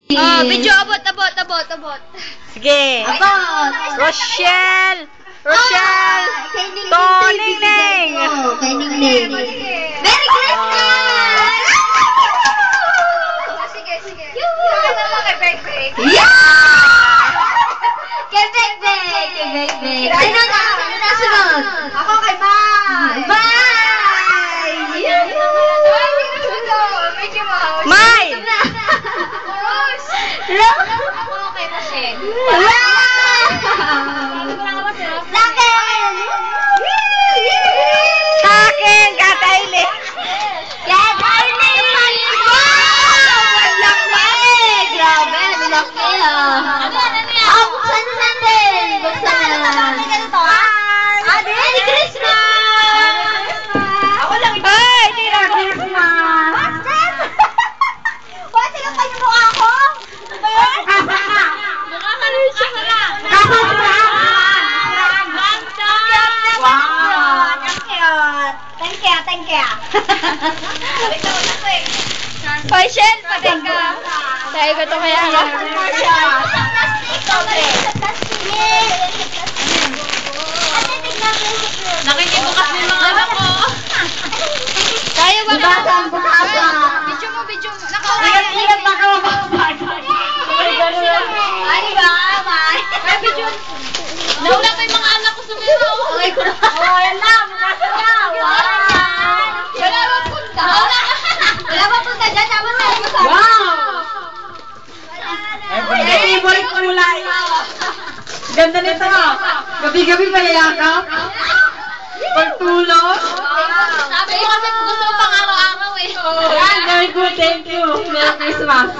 Oh, video, abot. Sige. Abot. Rochelle. Kay Ning Toning Ning. Kay Ning Ning. Merry Christmas! Sige. Kaya naman kay Bek. Yeah! Kay Bek. Sino na sunod? Ako kay Mai. Bye! Mickey Mouse. Mai. Ako kay Rochelle. Sa akin, Katayle. Grabe, laki ah. Buksan na natin. Merry Christmas! Ako lang. Ay, tira Christmas. Wala silang kayo mukha ko. Ano yun? Mukha ka rin siya ka lang. Wow. Thank you. Balik na ako na eh. Hoy, Shell, patay ka. Sabi ko to kaya nga. Nakikibukas mo yung mga anak ko. Tayo ba ka? Video mo. Ingat pa ako. Ay, ba? Ay, video. Naula pa yung mga anak ko sumiro. Yan na. Wala bang punta? Wala bang punta dyan? Tapos tayo sa... Wow! Favorite kulay. Ganda nito. Gabi-gabi malayakap. Pagtulog. Sabi ko kasi gusto ko pang araw-araw eh. Very good, thank you. Merry Christmas.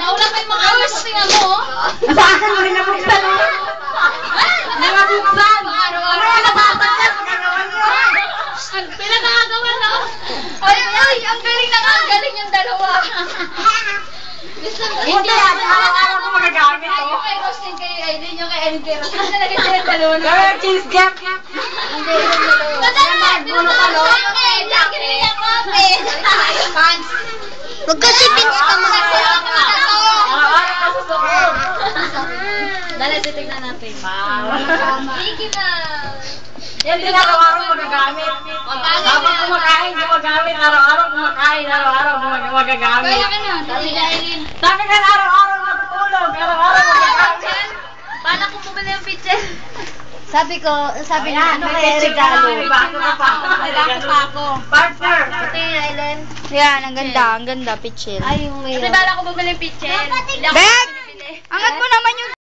Naula pa yung mga anak ko, tingnan mo. Sa akin mo rin nabuksan. Nabuksan. Araw-araw. Ang pinagagawa na. Ay, ang galing na nga. Ang galing yung dalawa. Hindi Araw-araw ko magagamit. Yung kay Rosin, kay Aileen, yung kay Aileen, kay Rosin. Kasi lagi sila yung dalawa na. Very cheese gap. Ang galing yung dalawa. Huwag kasi pinch ka mga Dali, titignan natin. Mickey Mouse. Yan din araw-araw magagamit. Habang kumakain, gumagamit. Araw-araw kumakain. Araw-araw magagamit. Kaya ka na. Sabi na Aileen. Sabi ka na araw-araw matutulog. Araw-araw magagamit. Paano kung bumili yung pitchen? Sabi niya, ano kaya regalo? May bago ka pa. May bago pa ako. Partner. Ito yung Aileen. Yan, ang ganda, pitchil. Ay, yung Kasi bala ko bumili yung pitchen. Beg! Angat mo naman yung